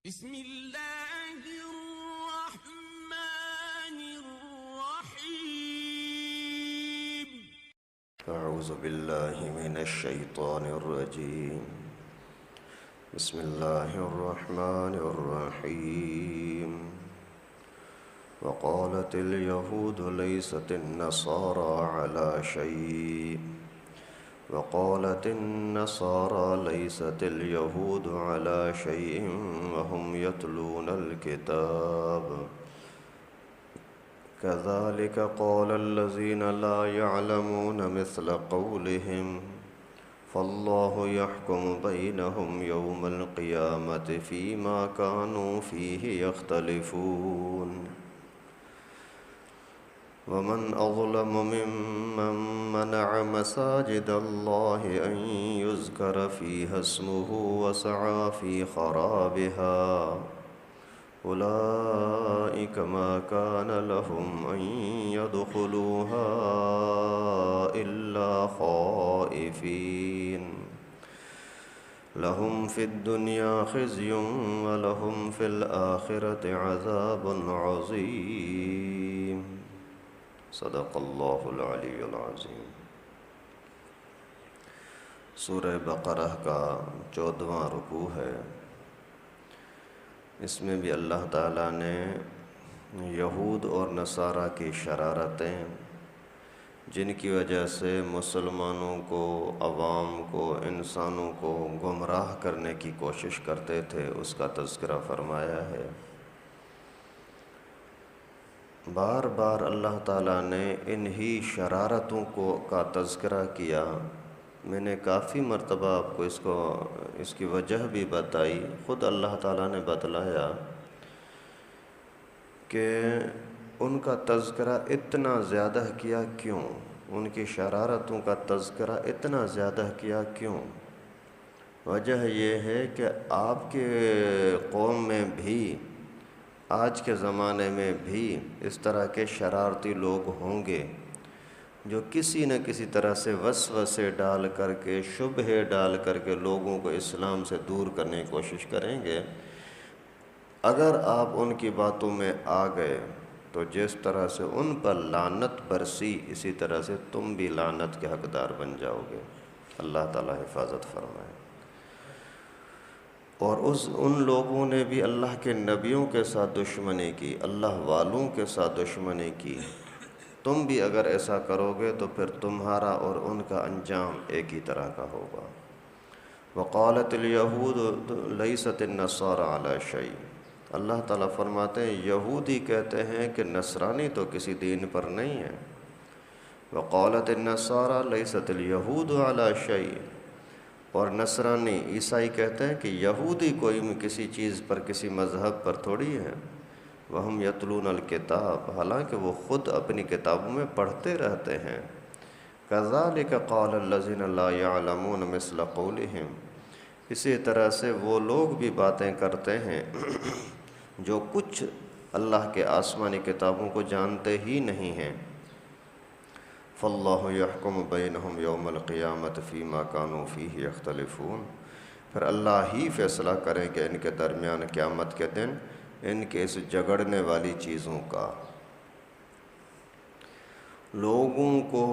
بسم اللہ الرحمن الرحیم اعوذ باللہ من الشیطان الرجیم بسم اللہ الرحمن الرحیم وقالت اليہود لیست النصارى على شیء وقالت النصارى ليست اليهود على شيء وهم يتلون الكتاب كذلك قال الذين لا يعلمون مثل قولهم فالله يحكم بينهم يوم القيامة فيما كانوا فيه يختلفون ومن أظلم ممن منع مساجد الله أن يذكر فيها اسمه وسعى في خرابها أولئك ما كان لهم أن يدخلوها إلا خائفين لهم في الدنيا خزي ولهم في الآخرة عذاب عظيم صدق اللہ العلی العظیم۔ سورہ بقرہ کا 14واں رکوع ہے۔ اس میں بھی اللہ تعالیٰ نے یہود اور نصارہ کی شرارتیں، جن کی وجہ سے مسلمانوں کو، عوام کو، انسانوں کو گمراہ کرنے کی کوشش کرتے تھے، اس کا تذکرہ فرمایا ہے۔ بار بار اللہ تعالیٰ نے انہی شرارتوں کا تذکرہ کیا۔ میں نے کافی مرتبہ آپ کو اس کی وجہ بھی بتائی۔ خود اللہ تعالیٰ نے بتلایا کہ ان کا تذکرہ اتنا زیادہ کیا کیوں، ان کی شرارتوں کا تذکرہ اتنا زیادہ کیا کیوں۔ وجہ یہ ہے کہ آپ کے قوم میں بھی، آج کے زمانے میں بھی اس طرح کے شرارتی لوگ ہوں گے جو کسی نہ کسی طرح سے وسوسے ڈال کر کے، شبہے ڈال کر کے لوگوں کو اسلام سے دور کرنے کی کوشش کریں گے۔ اگر آپ ان کی باتوں میں آ گئے تو جس طرح سے ان پر لعنت برسی، اسی طرح سے تم بھی لعنت کے حقدار بن جاؤ گے۔ اللہ تعالیٰ حفاظت فرمائے۔ اور ان لوگوں نے بھی اللہ کے نبیوں کے ساتھ دشمنی کی، اللہ والوں کے ساتھ دشمنی کی۔ تم بھی اگر ایسا کرو گے تو پھر تمہارا اور ان کا انجام ایک ہی طرح کا ہوگا۔ وقالت الیہود لیست النصارى علی شیء۔ اللہ تعالیٰ فرماتے ہیں یہودی کہتے ہیں کہ نصرانی تو کسی دین پر نہیں ہے۔ وقالت النصارى لیست الیہود علی شیء۔ اور نصرانی عیسائی کہتے ہیں کہ یہودی کوئی کسی چیز پر، کسی مذہب پر تھوڑی ہے۔ وہم یتلون الکتاب، حالانکہ وہ خود اپنی کتابوں میں پڑھتے رہتے ہیں۔ کذالک قال الذین لا یعلمون مثل قولہم۔ اسی طرح سے وہ لوگ بھی باتیں کرتے ہیں جو کچھ اللہ کے آسمانی کتابوں کو جانتے ہی نہیں ہیں۔ فاللہ یحکم بینہم یوم القیامۃ فیما کانوا فیہ یختلفون۔ پھر اللہ ہی فیصلہ کریں گے ان کے درمیان قیامت کے دن ان کے اس جگڑنے والی چیزوں کا۔ لوگوں کو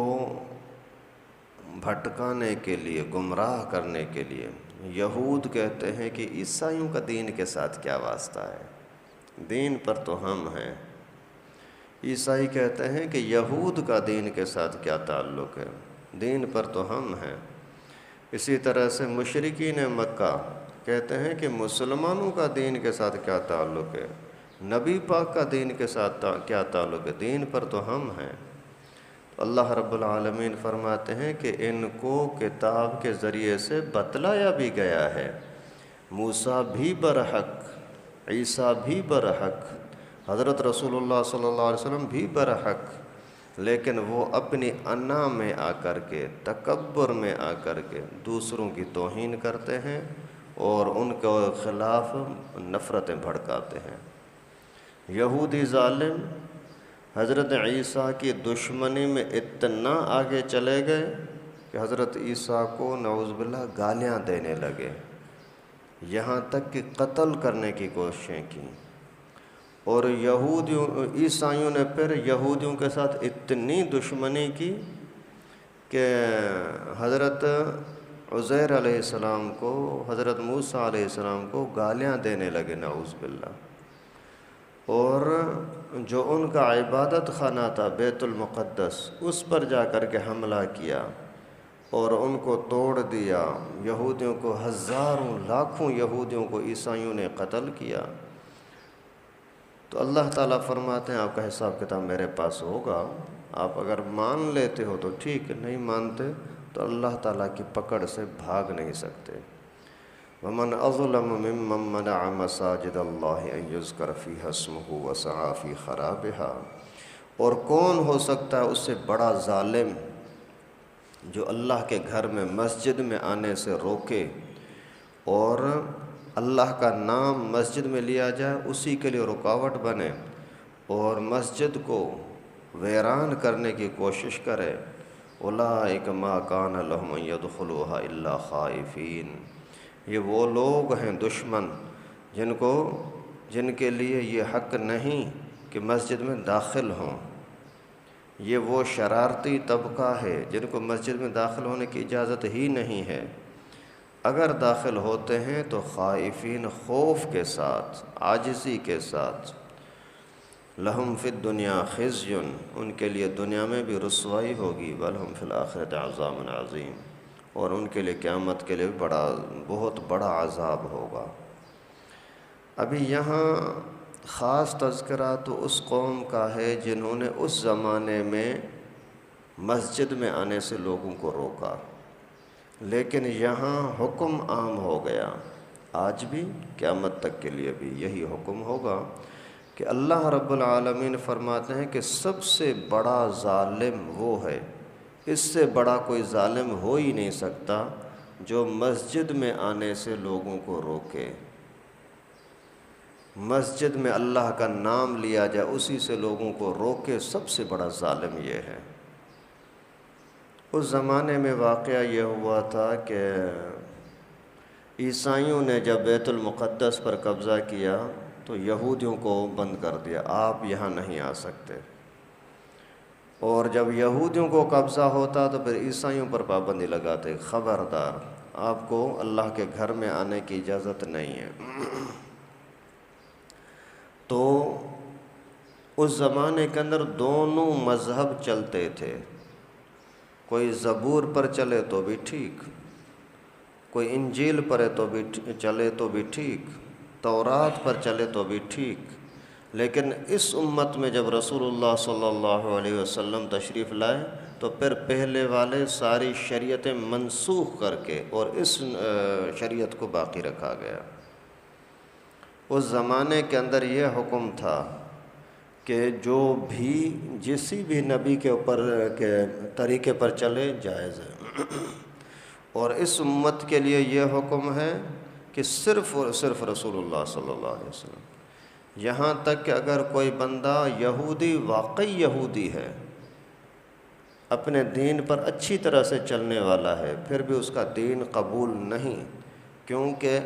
بھٹکانے کے لیے، گمراہ کرنے کے لیے، یہود کہتے ہیں کہ عیسائیوں کا دین کے ساتھ کیا واسطہ ہے، دین پر تو ہم ہیں۔ عیسائی کہتے ہیں کہ یہود کا دین کے ساتھ کیا تعلق ہے، دین پر تو ہم ہیں۔ اسی طرح سے مشرکین مکہ کہتے ہیں کہ مسلمانوں کا دین کے ساتھ کیا تعلق ہے، نبی پاک کا دین کے ساتھ کیا تعلق ہے، دین پر تو ہم ہیں۔ اللہ رب العالمین فرماتے ہیں کہ ان کو کتاب کے ذریعے سے بتلایا بھی گیا ہے، موسیٰ بھی برحق، عیسیٰ بھی برحق، حضرت رسول اللہ صلی اللہ علیہ وسلم بھی برحق، لیکن وہ اپنی انا میں آ کر کے، تکبر میں آ کر کے دوسروں کی توہین کرتے ہیں اور ان کے خلاف نفرتیں بھڑکاتے ہیں۔ یہودی ظالم حضرت عیسیٰ کی دشمنی میں اتنا آگے چلے گئے کہ حضرت عیسیٰ کو نعوذ باللہ گالیاں دینے لگے۔ یہاں تک کہ قتل کرنے کی کوششیں کی، اور عیسائیوں نے پھر یہودیوں کے ساتھ اتنی دشمنی کی کہ حضرت عزیر علیہ السلام کو، حضرت موسیٰ علیہ السلام کو گالیاں دینے لگے، نعوذ باللہ، اور جو ان کا عبادت خانہ تھا بیت المقدس، اس پر جا کر کے حملہ کیا اور ان کو توڑ دیا۔ یہودیوں کو، ہزاروں لاکھوں یہودیوں کو عیسائیوں نے قتل کیا۔ تو اللہ تعالیٰ فرماتے ہیں آپ کا حساب کتاب میرے پاس ہوگا، آپ اگر مان لیتے ہو تو ٹھیک، نہیں مانتے تو اللہ تعالیٰ کی پکڑ سے بھاگ نہیں سکتے۔ وَمَنْ أَظْلَمُ مِمَّنْ مَنَعَ مَسَاجِدَ اللَّهِ أَنْ يُذْكَرَ فِيهَا اسْمُهُ وَسَعَى فِي خَرَابِهَا، اور کون ہو سکتا ہے اس سے بڑا ظالم جو اللہ کے گھر میں مسجد میں آنے سے روکے اور اللہ کا نام مسجد میں لیا جائے اسی کے لیے رکاوٹ بنے اور مسجد کو ویران کرنے کی کوشش کرے۔ اولئک ما کان لہم ان یدخلوها الا خائفین، یہ وہ لوگ ہیں دشمن جن کے لیے یہ حق نہیں کہ مسجد میں داخل ہوں، یہ وہ شرارتی طبقہ ہے جن کو مسجد میں داخل ہونے کی اجازت ہی نہیں ہے، اگر داخل ہوتے ہیں تو خائفین، خوف کے ساتھ، عاجزی کے ساتھ۔ لہم فی الدنیا خزی، ان کے لیے دنیا میں بھی رسوائی ہوگی، ولہم فی الآخرۃ عذاب عظیم، اور ان کے لیے قیامت کے لیے بہت بڑا عذاب ہوگا۔ ابھی یہاں خاص تذکرہ تو اس قوم کا ہے جنہوں نے اس زمانے میں مسجد میں آنے سے لوگوں کو روکا، لیکن یہاں حکم عام ہو گیا، آج بھی قیامت تک کے لیے بھی یہی حکم ہوگا کہ اللہ رب العالمین فرماتے ہیں کہ سب سے بڑا ظالم وہ ہے، اس سے بڑا کوئی ظالم ہو ہی نہیں سکتا جو مسجد میں آنے سے لوگوں کو روکے، مسجد میں اللہ کا نام لیا جائے اسی سے لوگوں کو روکے، سب سے بڑا ظالم یہ ہے۔ اس زمانے میں واقعہ یہ ہوا تھا کہ عیسائیوں نے جب بیت المقدس پر قبضہ کیا تو یہودیوں کو بند کر دیا، آپ یہاں نہیں آ سکتے، اور جب یہودیوں کو قبضہ ہوتا تو پھر عیسائیوں پر پابندی لگاتے، خبردار آپ کو اللہ کے گھر میں آنے کی اجازت نہیں ہے۔ تو اس زمانے کے اندر دونوں مذہب چلتے تھے، کوئی زبور پر چلے تو بھی ٹھیک، کوئی انجیل پر چلے تو بھی ٹھیک، تورات پر چلے تو بھی ٹھیک، لیکن اس امت میں جب رسول اللہ صلی اللہ علیہ وسلم تشریف لائے تو پھر پہلے والے ساری شریعتیں منسوخ کر کے اور اس شریعت کو باقی رکھا گیا۔ اس زمانے کے اندر یہ حکم تھا کہ جو بھی جسی بھی نبی کے اوپر کے طریقے پر چلے جائز ہے، اور اس امت کے لیے یہ حکم ہے کہ صرف اور صرف رسول اللہ صلی اللہ علیہ وسلم، یہاں تک کہ اگر کوئی بندہ یہودی، واقعی یہودی ہے، اپنے دین پر اچھی طرح سے چلنے والا ہے، پھر بھی اس کا دین قبول نہیں، کیونکہ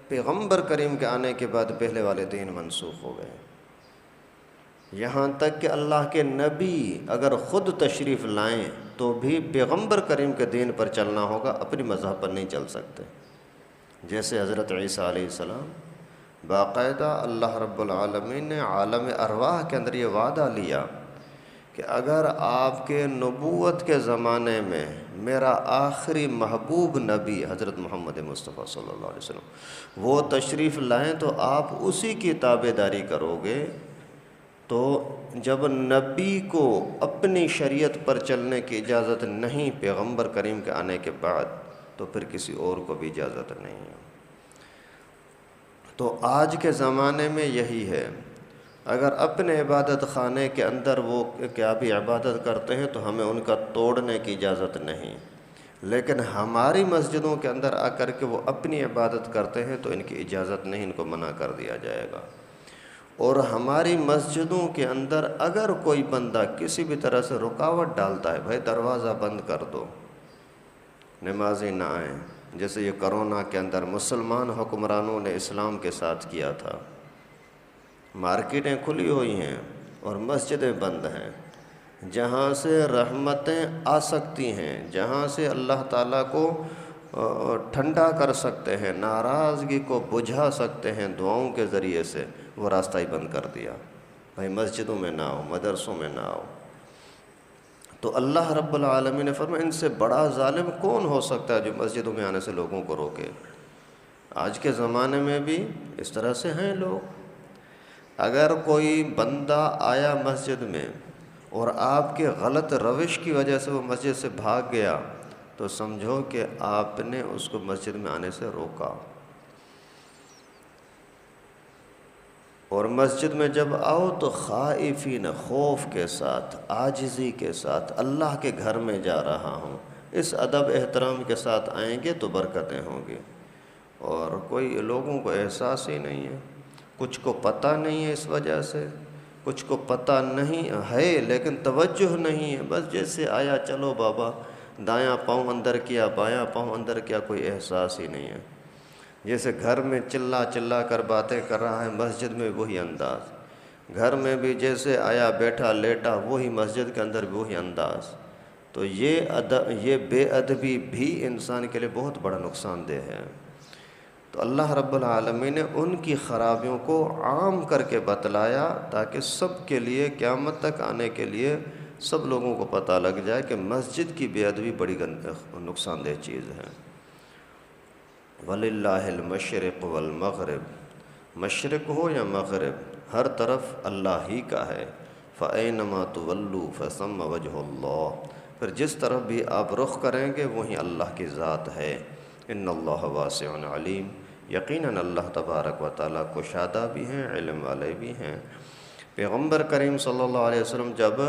پیغمبر کریم کے آنے کے بعد پہلے والے دین منسوخ ہو گئے۔ یہاں تک کہ اللہ کے نبی اگر خود تشریف لائیں تو بھی پیغمبر کریم کے دین پر چلنا ہوگا، اپنی مذہب پر نہیں چل سکتے۔ جیسے حضرت عیسیٰ علیہ السلام، باقاعدہ اللہ رب العالمین نے عالم ارواح کے اندر یہ وعدہ لیا کہ اگر آپ کے نبوت کے زمانے میں میرا آخری محبوب نبی حضرت محمد مصطفیٰ صلی اللہ علیہ وسلم وہ تشریف لائیں تو آپ اسی کی تابع داری کرو گے، تو جب نبی کو اپنی شریعت پر چلنے کی اجازت نہیں پیغمبر کریم کے آنے کے بعد، تو پھر کسی اور کو بھی اجازت نہیں ہے۔ تو آج کے زمانے میں یہی ہے، اگر اپنے عبادت خانے کے اندر وہ کیا بھی عبادت کرتے ہیں تو ہمیں ان کا توڑنے کی اجازت نہیں، لیکن ہماری مسجدوں کے اندر آ کر کے وہ اپنی عبادت کرتے ہیں تو ان کی اجازت نہیں، ان کو منع کر دیا جائے گا۔ اور ہماری مسجدوں کے اندر اگر کوئی بندہ کسی بھی طرح سے رکاوٹ ڈالتا ہے، بھائی دروازہ بند کر دو، نمازی نہ آئیں، جیسے یہ کرونا کے اندر مسلمان حکمرانوں نے اسلام کے ساتھ کیا تھا، مارکیٹیں کھلی ہوئی ہیں اور مسجدیں بند ہیں، جہاں سے رحمتیں آ سکتی ہیں، جہاں سے اللہ تعالیٰ کو ٹھنڈا کر سکتے ہیں، ناراضگی کو بجھا سکتے ہیں دعاؤں کے ذریعے سے، وہ راستہ ہی بند کر دیا۔ بھائی مسجدوں میں نہ آؤ، مدرسوں میں نہ آؤ۔ تو اللہ رب العالمین نے فرمایا ان سے بڑا ظالم کون ہو سکتا ہے جو مسجدوں میں آنے سے لوگوں کو روکے۔ آج کے زمانے میں بھی اس طرح سے ہیں لوگ۔ اگر کوئی بندہ آیا مسجد میں اور آپ کے غلط روش کی وجہ سے وہ مسجد سے بھاگ گیا تو سمجھو کہ آپ نے اس کو مسجد میں آنے سے روکا۔ اور مسجد میں جب آؤ تو خائفین، خوف کے ساتھ، عاجزی کے ساتھ، اللہ کے گھر میں جا رہا ہوں، اس ادب احترام کے ساتھ آئیں گے تو برکتیں ہوں گی۔ اور کوئی لوگوں کو احساس ہی نہیں ہے، کچھ کو پتہ نہیں ہے، اس وجہ سے کچھ کو پتہ نہیں ہے لیکن توجہ نہیں ہے، بس جیسے آیا چلو بابا، دایاں پاؤں اندر کیا، بایاں پاؤں اندر کیا، کوئی احساس ہی نہیں ہے۔ جیسے گھر میں چلا چلا کر باتیں کر رہا ہے، مسجد میں وہی انداز، گھر میں بھی جیسے آیا بیٹھا لیٹا وہی، مسجد کے اندر بھی وہی انداز۔ تو یہ بے ادبی بھی انسان کے لیے بہت بڑا نقصان دہ ہے۔ تو اللہ رب العالمین نے ان کی خرابیوں کو عام کر کے بتلایا تاکہ سب کے لیے قیامت تک آنے کے لیے سب لوگوں کو پتہ لگ جائے کہ مسجد کی بے ادبی بڑی نقصان دہ چیز ہے۔ وَلِلَّهِ الْمَشْرِقُ وَالْمَغْرِبُ، مشرق ہو یا مغرب ہر طرف اللہ ہی کا ہے۔ فَأَيْنَمَا تُوَلُّوا فَثَمَّ وَجْهُ اللَّهِ، پھر جس طرف بھی آپ رخ کریں گے وہیں اللہ کی ذات ہے۔ ان اللہ واسع علیم، یقیناً اللہ تبارک و تعالیٰ کشادہ بھی ہیں، علم والے بھی ہیں۔ پیغمبر کریم صلی اللہ علیہ وسلم جب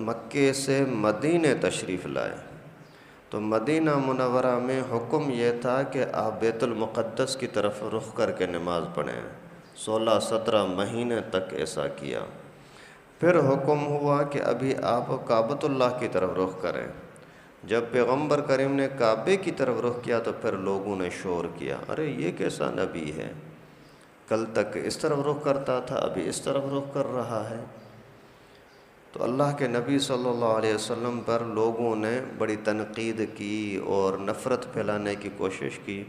مکے سے مدینہ تشریف لائے تو مدینہ منورہ میں حکم یہ تھا کہ آپ بیت المقدس کی طرف رخ کر کے نماز پڑھیں۔ 16-17 مہینے تک ایسا کیا۔ پھر حکم ہوا کہ ابھی آپ کعبۃ اللہ کی طرف رخ کریں۔ جب پیغمبر کریم نے کعبے کی طرف رخ کیا تو پھر لوگوں نے شور کیا، ارے یہ کیسا نبی ہے، کل تک اس طرف رخ کرتا تھا ابھی اس طرف رخ کر رہا ہے۔ تو اللہ کے نبی صلی اللہ علیہ وسلم پر لوگوں نے بڑی تنقید کی اور نفرت پھیلانے کی کوشش کی۔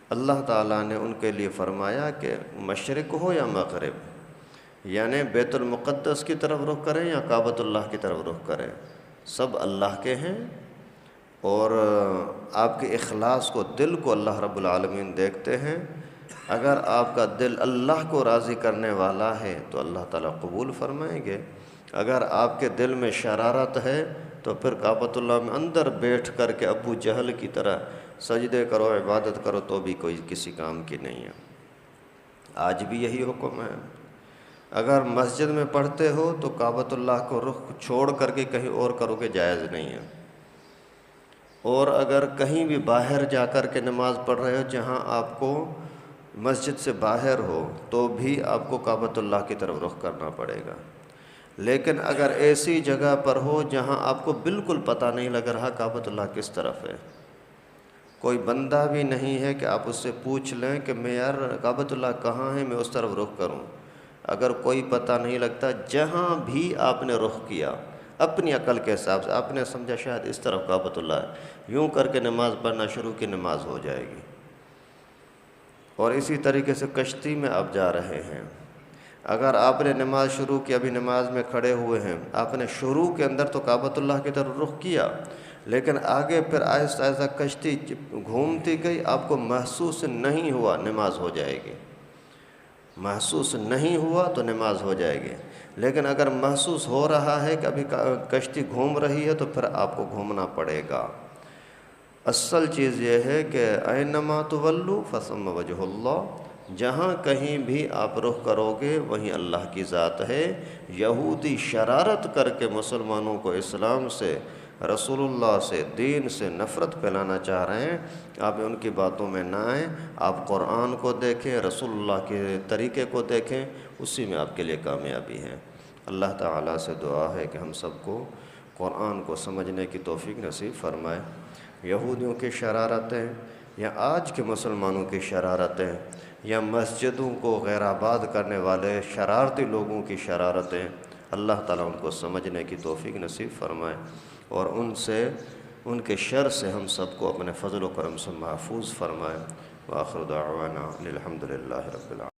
اللہ تعالیٰ نے ان کے لیے فرمایا کہ مشرق ہو یا مغرب، یعنی بیت المقدس کی طرف رخ کریں یا کعبۃ اللہ کی طرف رخ کریں، سب اللہ کے ہیں۔ اور آپ کے اخلاص کو، دل کو اللہ رب العالمین دیکھتے ہیں۔ اگر آپ کا دل اللہ کو راضی کرنے والا ہے تو اللہ تعالیٰ قبول فرمائیں گے۔ اگر آپ کے دل میں شرارت ہے تو پھر کعبۃ اللہ میں اندر بیٹھ کر کے ابو جہل کی طرح سجدے کرو، عبادت کرو تو بھی کوئی کسی کام کی نہیں ہے۔ آج بھی یہی حکم ہے۔ اگر مسجد میں پڑھتے ہو تو کعبۃ اللہ کو رخ چھوڑ کر کے کہیں اور کرو گے جائز نہیں ہے۔ اور اگر کہیں بھی باہر جا کر کے نماز پڑھ رہے ہو جہاں آپ کو مسجد سے باہر ہو تو بھی آپ کو کعبۃ اللہ کی طرف رخ کرنا پڑے گا۔ لیکن اگر ایسی جگہ پر ہو جہاں آپ کو بالکل پتہ نہیں لگ رہا کعبۃ اللہ کس طرف ہے، کوئی بندہ بھی نہیں ہے کہ آپ اس سے پوچھ لیں کہ میں یار کعبۃ اللہ کہاں ہے، میں اس طرف رخ کروں، اگر کوئی پتہ نہیں لگتا، جہاں بھی آپ نے رخ کیا اپنی عقل کے حساب سے آپ نے سمجھا شاید اس طرف کعبۃ اللہ ہے، یوں کر کے نماز پڑھنا شروع کی، نماز ہو جائے گی۔ اور اسی طریقے سے کشتی میں آپ جا رہے ہیں، اگر آپ نے نماز شروع کی، ابھی نماز میں کھڑے ہوئے ہیں، آپ نے شروع کے اندر تو کعبۃ اللہ کی طرف رخ کیا لیکن آگے پھر آہستہ آہستہ کشتی گھومتی گئی، آپ کو محسوس نہیں ہوا، نماز ہو جائے گی۔ محسوس نہیں ہوا تو نماز ہو جائے گی، لیکن اگر محسوس ہو رہا ہے کہ ابھی کشتی گھوم رہی ہے تو پھر آپ کو گھومنا پڑے گا۔ اصل چیز یہ ہے کہ اینما تولوا فثم وجہ اللہ، جہاں کہیں بھی آپ رخ کرو گے وہیں اللہ کی ذات ہے۔ یہودی شرارت کر کے مسلمانوں کو اسلام سے، رسول اللہ سے، دین سے نفرت پھیلانا چاہ رہے ہیں، آپ ان کی باتوں میں نہ آئیں، آپ قرآن کو دیکھیں، رسول اللہ کے طریقے کو دیکھیں، اسی میں آپ کے لیے کامیابی ہے۔ اللہ تعالیٰ سے دعا ہے کہ ہم سب کو قرآن کو سمجھنے کی توفیق نصیب فرمائے۔ یہودیوں کی شرارتیں یا آج کے مسلمانوں کی شرارتیں یا مسجدوں کو غیر آباد کرنے والے شرارتی لوگوں کی شرارتیں، اللہ تعالیٰ ان کو سمجھنے کی توفیق نصیب فرمائے اور ان کے شر سے ہم سب کو اپنے فضل و کرم سے محفوظ فرمائے۔ وآخر دعوانا الحمد للہ رب العالمین۔